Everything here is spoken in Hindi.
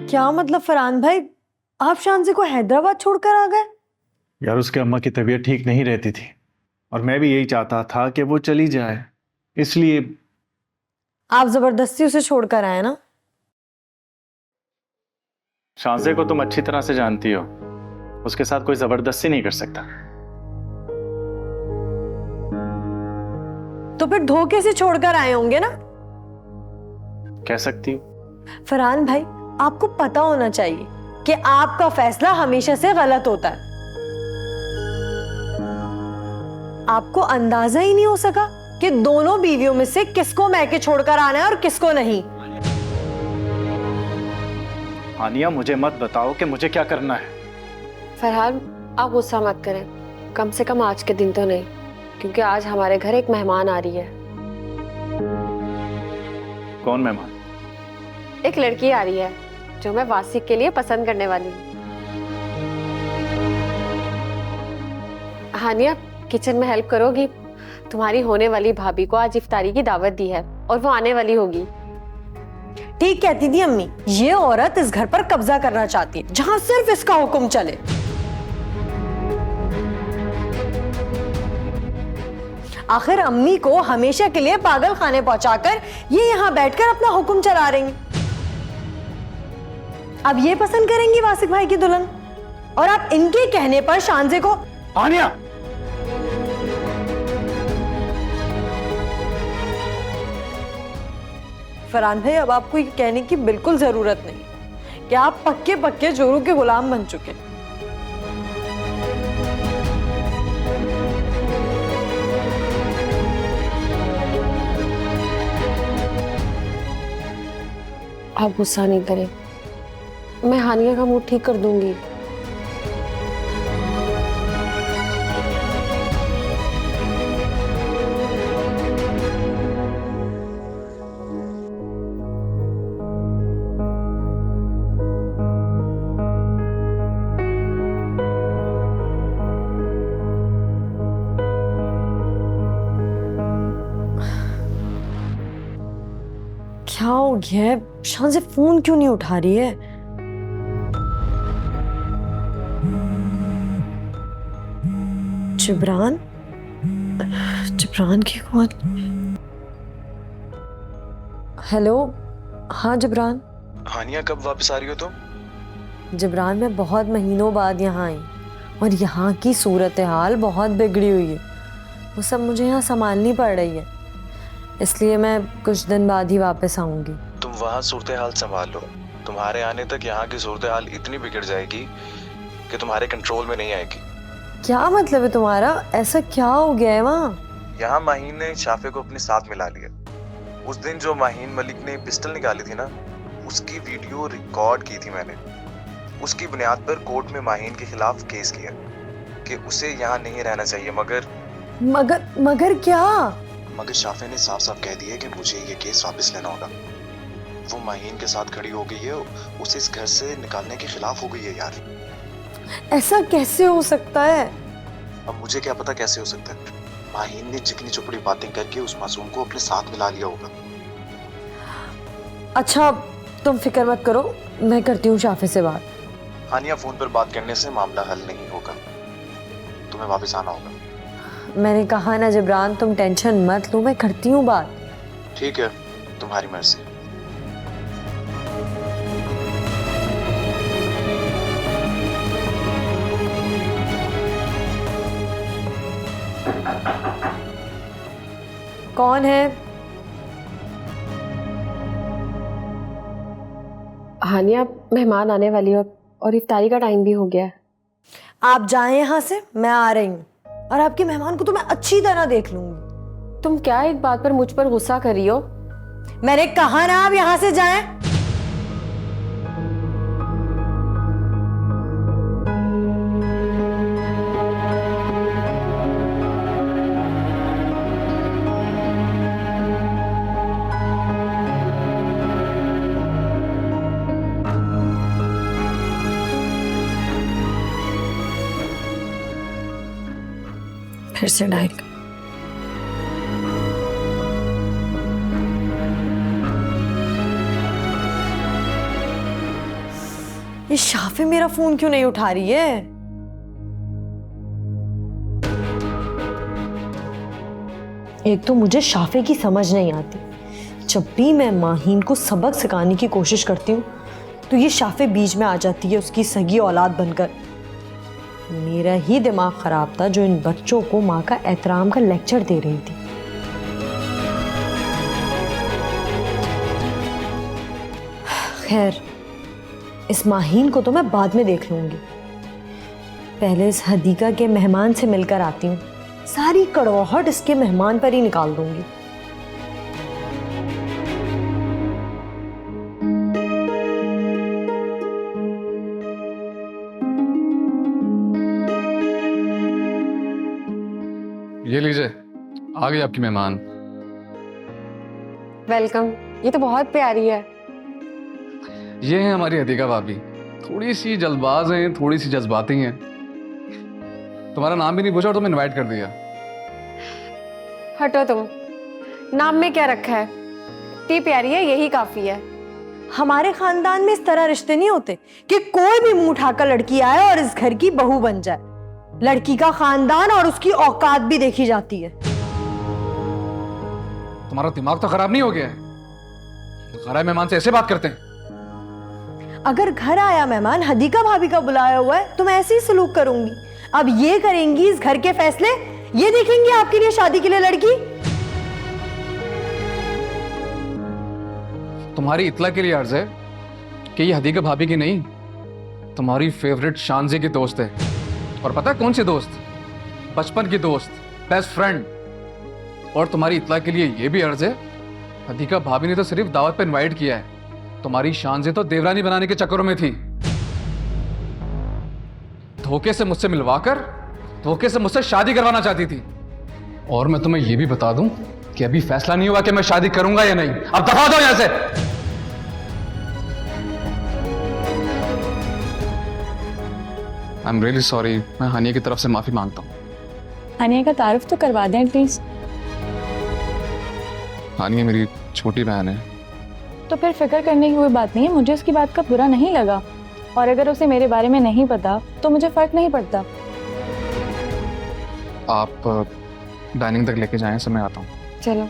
क्या मतलब फरहान भाई, आप शांजे को हैदराबाद छोड़कर आ गए? यार उसके अम्मा की तबीयत ठीक नहीं रहती थी और मैं भी यही चाहता था कि वो चली जाए, इसलिए। आप जबरदस्ती उसे छोड़कर आए ना? शांजे को तुम अच्छी तरह से जानती हो, उसके साथ कोई जबरदस्ती नहीं कर सकता। तो फिर धोखे से छोड़कर आए होंगे ना? कह सकती हो। फरहान भाई, आपको पता होना चाहिए कि आपका फैसला हमेशा से गलत होता है। आपको अंदाजा ही नहीं हो सका कि दोनों बीवियों में से किसको मैके छोड़कर आना है और किसको नहीं। हानिया, मुझे मत बताओ कि मुझे क्या करना है। फरहान, आप गुस्सा मत करें, कम से कम आज के दिन तो नहीं, क्योंकि आज हमारे घर एक मेहमान आ रही है। कौन मेहमान? एक लड़की आ रही है जो मैं वासिक के लिए पसंद करने वाली हूँ। हानिया, किचन में हेल्प करोगी? तुम्हारी होने वाली भाभी को आज इफ्तारी की दावत दी है और वो आने वाली होगी। ठीक कहती थी अम्मी, ये औरत इस घर पर कब्जा करना चाहती है जहां सिर्फ इसका हुक्म चले। आखिर अम्मी को हमेशा के लिए पागल खाने पहुंचाकर ये यहां बैठकर अपना हुक्म चला रही हैं। अब ये पसंद करेंगी वासिक भाई की दुल्हन, और आप इनके कहने पर शांजे को। हानिया! फरहान भाई, अब आपको ये कहने की बिल्कुल जरूरत नहीं कि आप पक्के पक्के जोरों के गुलाम बन चुके। आप गुस्सा नहीं करें, मैं हानिया का मूड ठीक कर दूंगी। क्या हो गया है? शांजे फोन क्यों नहीं उठा रही है? जिब्रान? जिब्रान की कौन? हेलो, हाँ जिब्रान। हानिया, कब वापस आ रही हो तुम? जिब्रान, मैं बहुत महीनों बाद यहाँ आई और यहाँ की सूरत हाल बहुत बिगड़ी हुई है। वो सब मुझे यहाँ संभालनी पड़ रही है, इसलिए मैं कुछ दिन बाद ही वापस आऊंगी। तुम वहाँ सूरत हाल संभाल लो, तुम्हारे आने तक यहाँ की सूरत हाल इतनी बिगड़ जाएगी कि तुम्हारे कंट्रोल में नहीं आएगी। क्या मतलब है तुम्हारा? ऐसा क्या हो गया है वहाँ? यहाँ माहीन ने शाफे को अपने साथ मिला लिया। उस दिन जो माहीन मलिक ने पिस्टल निकाली थी ना, उसकी वीडियो रिकॉर्ड की थी मैंने। उसकी बुनियाद पर कोर्ट में माहीन के खिलाफ केस किया कि उसे यहाँ नहीं रहना चाहिए। मगर क्या? मगर शाफे ने साफ साफ कह दिया कि मुझे ये केस वापस लेना होगा। वो माहीन के साथ खड़ी हो गई है, उसे इस घर से निकालने के खिलाफ हो गई है। यार, ऐसा कैसे हो सकता है? अब मुझे क्या पता कैसे हो सकता है। माहीन ने चिकनी चुपड़ी बातें करके उस मासूम को अपने साथ मिला लिया होगा। अच्छा, तुम फिक्र मत करो, मैं करती हूँ शाफे से बात। हानिया, फोन पर बात करने से मामला हल नहीं होगा, तुम्हें वापस आना होगा। मैंने कहा ना जिब्रान, तुम टेंशन मत लो, मैं करती हूँ बात। ठीक है, तुम्हारी मर्जी। कौन है? हानिया, मेहमान आने वाली है और इफ्तारी का टाइम भी हो गया है। आप जाएं यहाँ से, मैं आ रही हूँ, और आपके मेहमान को तो मैं अच्छी तरह देख लूंगी। तुम क्या एक बात पर मुझ पर गुस्सा कर रही हो? मैंने कहा ना आप यहाँ से जाएं। फिर से डायल कर। ये शाफे मेरा फोन क्यों नहीं उठा रही है? एक तो मुझे शाफे की समझ नहीं आती, जब भी मैं माहीन को सबक सिखाने की कोशिश करती हूँ तो ये शाफे बीच में आ जाती है उसकी सगी औलाद बनकर। मेरा ही दिमाग खराब था जो इन बच्चों को माँ का एहतराम का लेक्चर दे रही थी। खैर, इस माहीन को तो मैं बाद में देख लूंगी, पहले इस हदीका के मेहमान से मिलकर आती हूँ। सारी कड़वाहट इसके मेहमान पर ही निकाल दूंगी। ये लीजिए, आ गई आपकी मेहमान। वेलकम। ये तो बहुत प्यारी है। ये है हमारी हदीका भाभी। थोड़ी सी जल्दबाज हैं, थोड़ी सी जज्बाती हैं। तुम्हारा नाम भी नहीं पूछा और तुम्हें इनवाइट कर दिया। हटो तुम, नाम में क्या रखा है? इतनी प्यारी है, यही काफी है। हमारे खानदान में इस तरह रिश्ते नहीं होते कि कोई भी मुंह उठाकर लड़की आए और इस घर की बहू बन जाए। लड़की का खानदान और उसकी औकात भी देखी जाती है। तुम्हारा दिमाग तो खराब नहीं हो गया है? घर आए मेहमान से ऐसे बात करते हैं? अगर घर आया मेहमान हदीका भाभी का बुलाया हुआ है तो मैं ऐसे ही सलूक करूंगी। अब ये करेंगी इस घर के फैसले, ये देखेंगे आपके लिए शादी के लिए लड़की। तुम्हारी इत्तला के लिए अर्ज है कि ये हदीका भाभी की नहीं, तुम्हारी फेवरेट शानजी की दोस्त है। और पता है कौन सी दोस्त? बचपन की दोस्त, बेस्ट फ्रेंड। और तुम्हारी इत्तला के लिए ये भी अर्ज है, हदीका भाभी ने तो सिर्फ दावत पे इनवाइट किया है, तुम्हारी शानजी तो देवरानी बनाने के चक्करों में थी। धोखे से मुझसे मिलवाकर धोखे से मुझसे शादी करवाना चाहती थी। और मैं तुम्हें यह भी बता दूं कि अभी फैसला नहीं हुआ कि मैं शादी करूंगा या नहीं। अब दफा दो यहां से। I am really sorry. मैं हानिया की तरफ से माफी मांगता हूं। हानिया का तारुफ तो करवा दें एटलीस्ट। हानिया मेरी छोटी बहन है। तो फिर फिक्र करने की कोई बात नहीं है, मुझे उसकी बात का बुरा नहीं लगा। और अगर उसे मेरे बारे में नहीं पता तो मुझे फर्क नहीं पड़ता। आप डाइनिंग तक लेके जाएं, समय आता हूं। चलो।